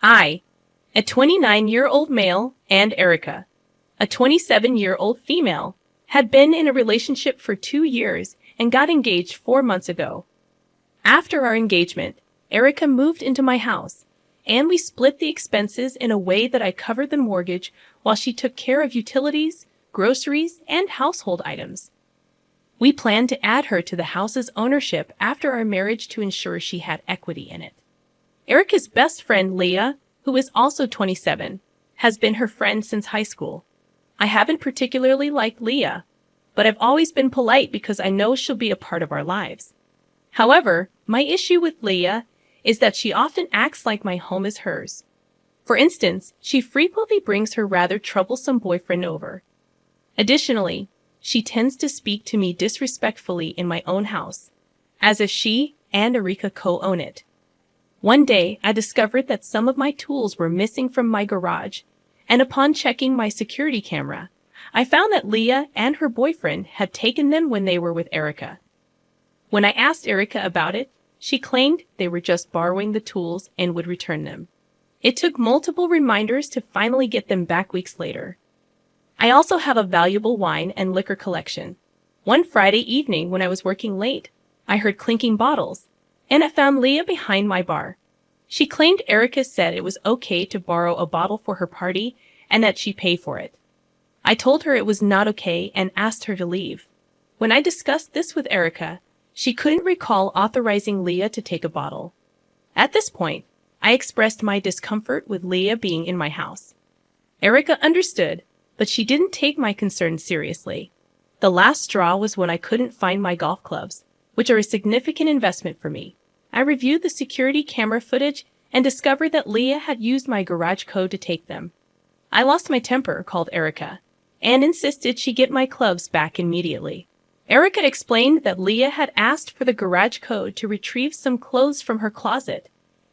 I, a 29-year-old male, and Erica, a 27-year-old female, had been in a relationship for 2 years and got engaged 4 months ago. After our engagement, Erica moved into my house, and we split the expenses in a way that I covered the mortgage while she took care of utilities, groceries, and household items. We planned to add her to the house's ownership after our marriage to ensure she had equity in it. Erica's best friend, Leah, who is also 27, has been her friend since high school. I haven't particularly liked Leah, but I've always been polite because I know she'll be a part of our lives. However, my issue with Leah is that she often acts like my home is hers. For instance, she frequently brings her rather troublesome boyfriend over. Additionally, she tends to speak to me disrespectfully in my own house, as if she and Erica co-own it. One day, I discovered that some of my tools were missing from my garage, and upon checking my security camera, I found that Leah and her boyfriend had taken them when they were with Erica. When I asked Erica about it, she claimed they were just borrowing the tools and would return them. It took multiple reminders to finally get them back weeks later. I also have a valuable wine and liquor collection. One Friday evening when I was working late, I heard clinking bottles, and I found Leah behind my bar. She claimed Erica said it was okay to borrow a bottle for her party and that she pay for it. I told her it was not okay and asked her to leave. When I discussed this with Erica, she couldn't recall authorizing Leah to take a bottle. At this point, I expressed my discomfort with Leah being in my house. Erica understood, but she didn't take my concerns seriously. The last straw was when I couldn't find my golf clubs, which are a significant investment for me. I reviewed the security camera footage and discovered that Leah had used my garage code to take them. I lost my temper, called Erica, and insisted she get my clubs back immediately. Erica explained that Leah had asked for the garage code to retrieve some clothes from her closet,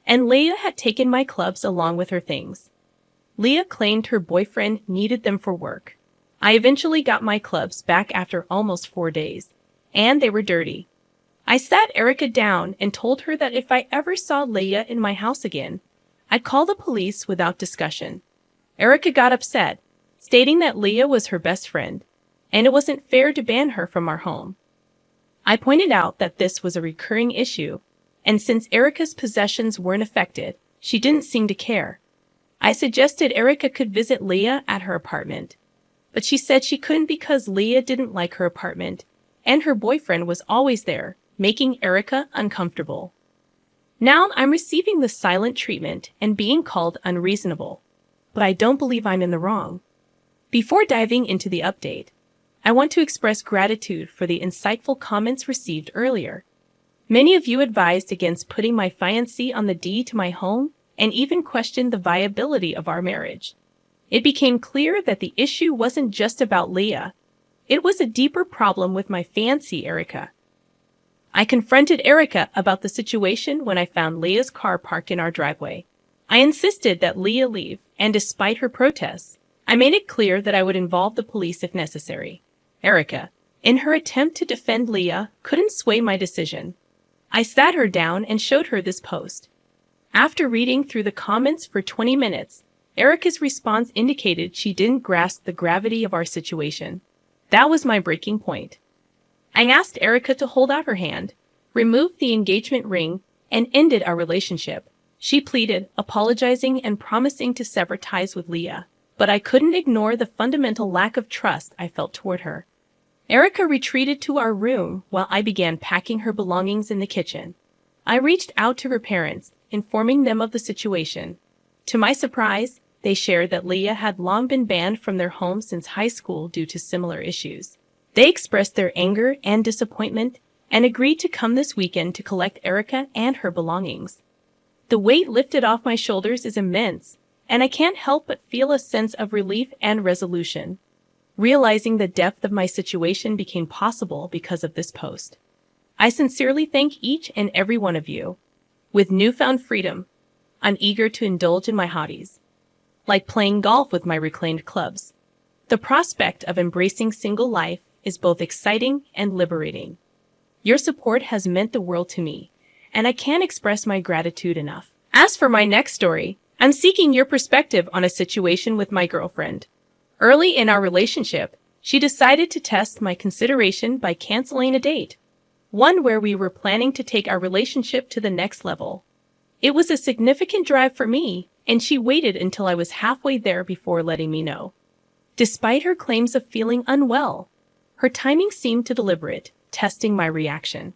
and Leah had taken my clubs along with her things. Leah claimed her boyfriend needed them for work. I eventually got my clubs back after almost 4 days, and they were dirty. I sat Erica down and told her that if I ever saw Leah in my house again, I'd call the police without discussion. Erica got upset, stating that Leah was her best friend, and it wasn't fair to ban her from our home. I pointed out that this was a recurring issue, and since Erica's possessions weren't affected, she didn't seem to care. I suggested Erica could visit Leah at her apartment, but she said she couldn't because Leah didn't like her apartment, and her boyfriend was always there, making Erica uncomfortable. Now I'm receiving the silent treatment and being called unreasonable, but I don't believe I'm in the wrong. Before diving into the update, I want to express gratitude for the insightful comments received earlier. Many of you advised against putting my fiancé on the deed to my home and even questioned the viability of our marriage. It became clear that the issue wasn't just about Leah. It was a deeper problem with my fiancée, Erica. I confronted Erica about the situation when I found Leah's car parked in our driveway. I insisted that Leah leave, and despite her protests, I made it clear that I would involve the police if necessary. Erica, in her attempt to defend Leah, couldn't sway my decision. I sat her down and showed her this post. After reading through the comments for 20 minutes, Erica's response indicated she didn't grasp the gravity of our situation. That was my breaking point. I asked Erica to hold out her hand, removed the engagement ring, and ended our relationship. She pleaded, apologizing and promising to sever ties with Leah, but I couldn't ignore the fundamental lack of trust I felt toward her. Erica retreated to our room while I began packing her belongings in the kitchen. I reached out to her parents, informing them of the situation. To my surprise, they shared that Leah had long been banned from their home since high school due to similar issues. They expressed their anger and disappointment and agreed to come this weekend to collect Erica and her belongings. The weight lifted off my shoulders is immense, and I can't help but feel a sense of relief and resolution. Realizing the depth of my situation became possible because of this post. I sincerely thank each and every one of you. With newfound freedom, I'm eager to indulge in my hobbies, like playing golf with my reclaimed clubs. The prospect of embracing single life is both exciting and liberating. Your support has meant the world to me, and I can't express my gratitude enough. As for my next story, I'm seeking your perspective on a situation with my girlfriend. Early in our relationship, she decided to test my consideration by canceling a date, one where we were planning to take our relationship to the next level. It was a significant drive for me, and she waited until I was halfway there before letting me know. Despite her claims of feeling unwell, her timing seemed to deliberate, testing my reaction.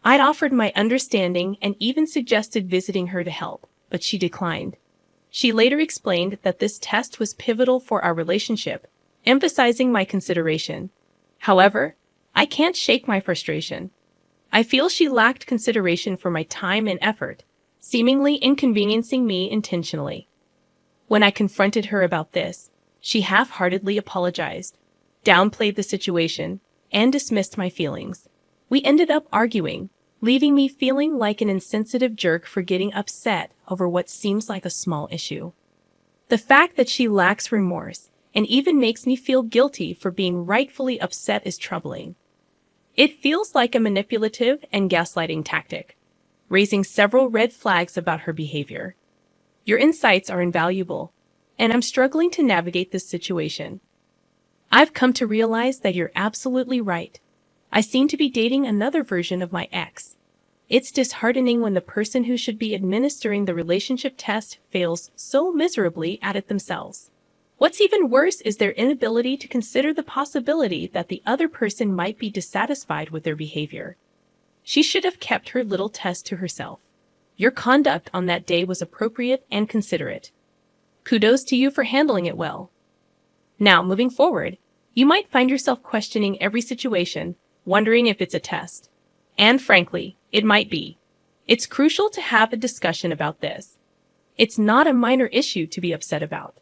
I'd offered my understanding and even suggested visiting her to help, but she declined. She later explained that this test was pivotal for our relationship, emphasizing my consideration. However, I can't shake my frustration. I feel she lacked consideration for my time and effort, seemingly inconveniencing me intentionally. When I confronted her about this, she half-heartedly apologized, downplayed the situation, and dismissed my feelings. We ended up arguing, leaving me feeling like an insensitive jerk for getting upset over what seems like a small issue. The fact that she lacks remorse and even makes me feel guilty for being rightfully upset is troubling. It feels like a manipulative and gaslighting tactic, raising several red flags about her behavior. Your insights are invaluable, and I'm struggling to navigate this situation. I've come to realize that you're absolutely right. I seem to be dating another version of my ex. It's disheartening when the person who should be administering the relationship test fails so miserably at it themselves. What's even worse is their inability to consider the possibility that the other person might be dissatisfied with their behavior. She should have kept her little test to herself. Your conduct on that day was appropriate and considerate. Kudos to you for handling it well. Now, moving forward, you might find yourself questioning every situation, wondering if it's a test. And frankly, it might be. It's crucial to have a discussion about this. It's not a minor issue to be upset about.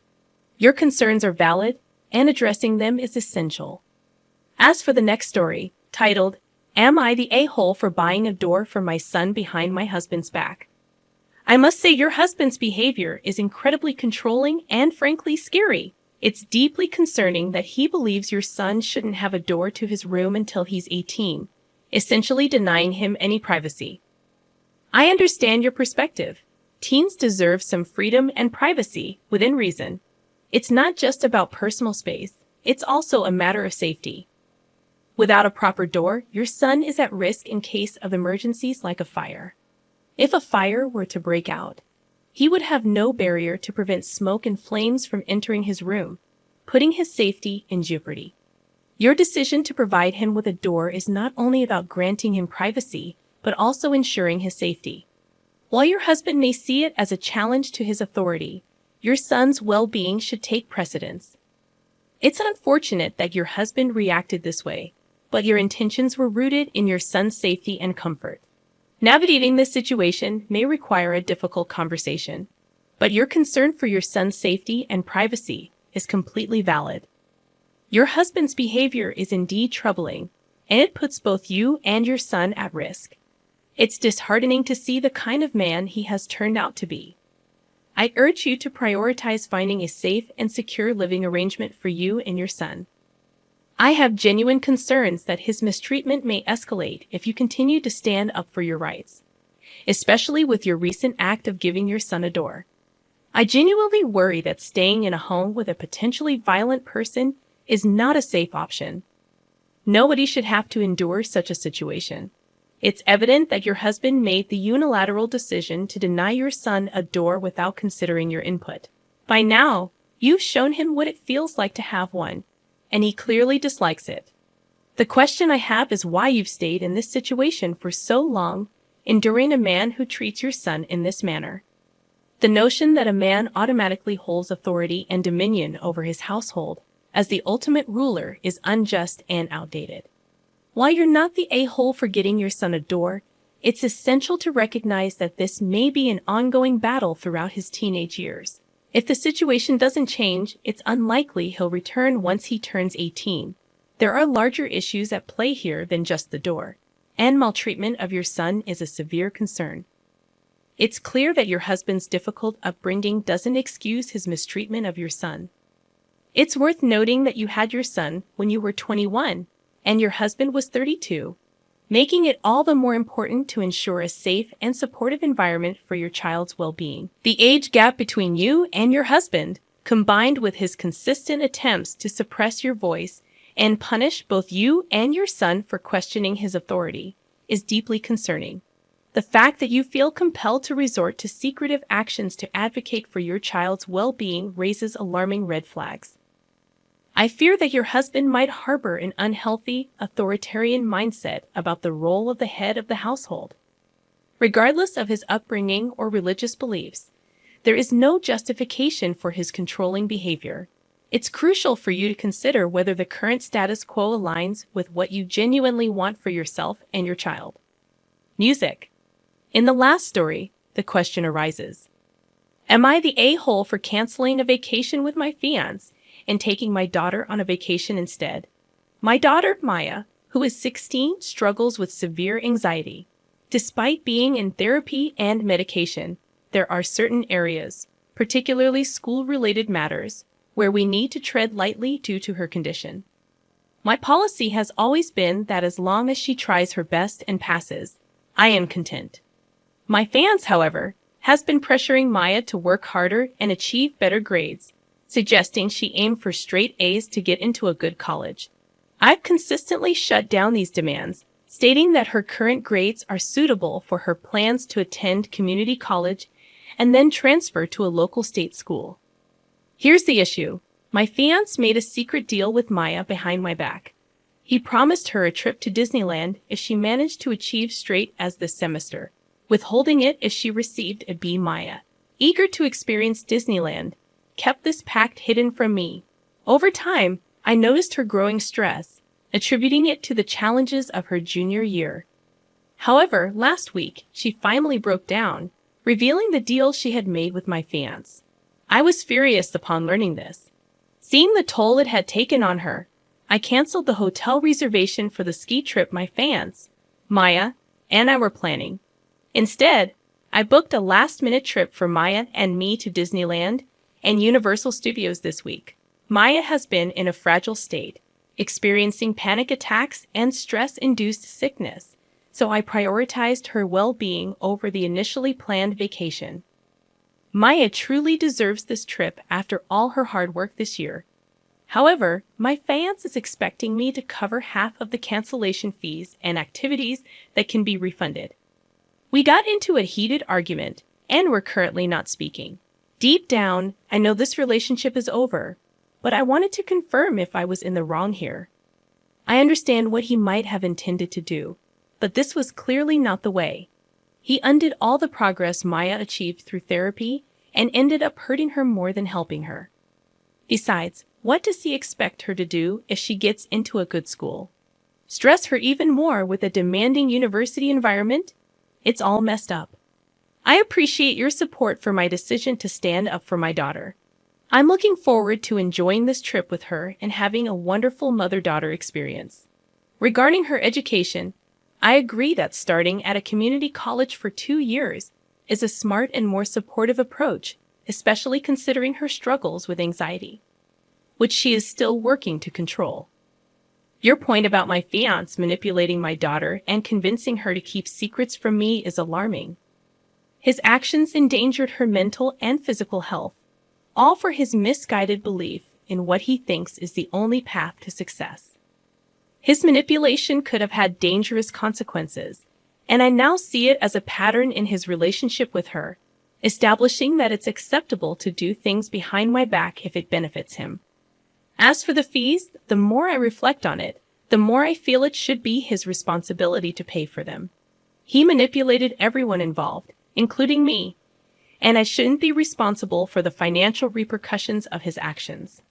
Your concerns are valid, and addressing them is essential. As for the next story, titled, "Am I the a-hole for buying a door for my son behind my husband's back?" I must say your husband's behavior is incredibly controlling and frankly scary. It's deeply concerning that he believes your son shouldn't have a door to his room until he's 18, essentially denying him any privacy. I understand your perspective. Teens deserve some freedom and privacy within reason. It's not just about personal space, it's also a matter of safety. Without a proper door, your son is at risk in case of emergencies like a fire. If a fire were to break out, he would have no barrier to prevent smoke and flames from entering his room, putting his safety in jeopardy. Your decision to provide him with a door is not only about granting him privacy, but also ensuring his safety. While your husband may see it as a challenge to his authority, your son's well-being should take precedence. It's unfortunate that your husband reacted this way, but your intentions were rooted in your son's safety and comfort. Navigating this situation may require a difficult conversation, but your concern for your son's safety and privacy is completely valid. Your husband's behavior is indeed troubling, and it puts both you and your son at risk. It's disheartening to see the kind of man he has turned out to be. I urge you to prioritize finding a safe and secure living arrangement for you and your son. I have genuine concerns that his mistreatment may escalate if you continue to stand up for your rights, especially with your recent act of giving your son a door. I genuinely worry that staying in a home with a potentially violent person is not a safe option. Nobody should have to endure such a situation. It's evident that your husband made the unilateral decision to deny your son a door without considering your input. By now, you've shown him what it feels like to have one, and he clearly dislikes it. The question I have is why you've stayed in this situation for so long, enduring a man who treats your son in this manner. The notion that a man automatically holds authority and dominion over his household as the ultimate ruler is unjust and outdated. While you're not the a-hole for getting your son a door, it's essential to recognize that this may be an ongoing battle throughout his teenage years. If the situation doesn't change, it's unlikely he'll return once he turns 18. There are larger issues at play here than just the door, and maltreatment of your son is a severe concern. It's clear that your husband's difficult upbringing doesn't excuse his mistreatment of your son. It's worth noting that you had your son when you were 21, and your husband was 32. making it all the more important to ensure a safe and supportive environment for your child's well-being. The age gap between you and your husband, combined with his consistent attempts to suppress your voice and punish both you and your son for questioning his authority, is deeply concerning. The fact that you feel compelled to resort to secretive actions to advocate for your child's well-being raises alarming red flags. I fear that your husband might harbor an unhealthy, authoritarian mindset about the role of the head of the household. Regardless of his upbringing or religious beliefs, there is no justification for his controlling behavior. It's crucial for you to consider whether the current status quo aligns with what you genuinely want for yourself and your child. Music. In the last story, the question arises: am I the a-hole for canceling a vacation with my fiancé and taking my daughter on a vacation instead? My daughter, Maya, who is 16, struggles with severe anxiety. Despite being in therapy and medication, there are certain areas, particularly school-related matters, where we need to tread lightly due to her condition. My policy has always been that as long as she tries her best and passes, I am content. My fiancé, however, has been pressuring Maya to work harder and achieve better grades, suggesting she aim for straight A's to get into a good college. I've consistently shut down these demands, stating that her current grades are suitable for her plans to attend community college and then transfer to a local state school. Here's the issue. My fiancé made a secret deal with Maya behind my back. He promised her a trip to Disneyland if she managed to achieve straight A's this semester, withholding it if she received a B. Maya, eager to experience Disneyland, kept this pact hidden from me. Over time, I noticed her growing stress, attributing it to the challenges of her junior year. However, last week, she finally broke down, revealing the deal she had made with my fiancé. I was furious upon learning this. Seeing the toll it had taken on her, I canceled the hotel reservation for the ski trip my fiancé, Maya, and I were planning. Instead, I booked a last-minute trip for Maya and me to Disneyland and Universal Studios this week. Maya has been in a fragile state, experiencing panic attacks and stress-induced sickness, so I prioritized her well-being over the initially planned vacation. Maya truly deserves this trip after all her hard work this year. However, my fiancé is expecting me to cover half of the cancellation fees and activities that can be refunded. We got into a heated argument, and we're currently not speaking. Deep down, I know this relationship is over, but I wanted to confirm if I was in the wrong here. I understand what he might have intended to do, but this was clearly not the way. He undid all the progress Maya achieved through therapy and ended up hurting her more than helping her. Besides, what does he expect her to do if she gets into a good school? Stress her even more with a demanding university environment? It's all messed up. I appreciate your support for my decision to stand up for my daughter. I'm looking forward to enjoying this trip with her and having a wonderful mother-daughter experience. Regarding her education, I agree that starting at a community college for 2 years is a smart and more supportive approach, especially considering her struggles with anxiety, which she is still working to control. Your point about my fiancé manipulating my daughter and convincing her to keep secrets from me is alarming. His actions endangered her mental and physical health, all for his misguided belief in what he thinks is the only path to success. His manipulation could have had dangerous consequences, and I now see it as a pattern in his relationship with her, establishing that it's acceptable to do things behind my back if it benefits him. As for the fees, the more I reflect on it, the more I feel it should be his responsibility to pay for them. He manipulated everyone involved, including me, and I shouldn't be responsible for the financial repercussions of his actions.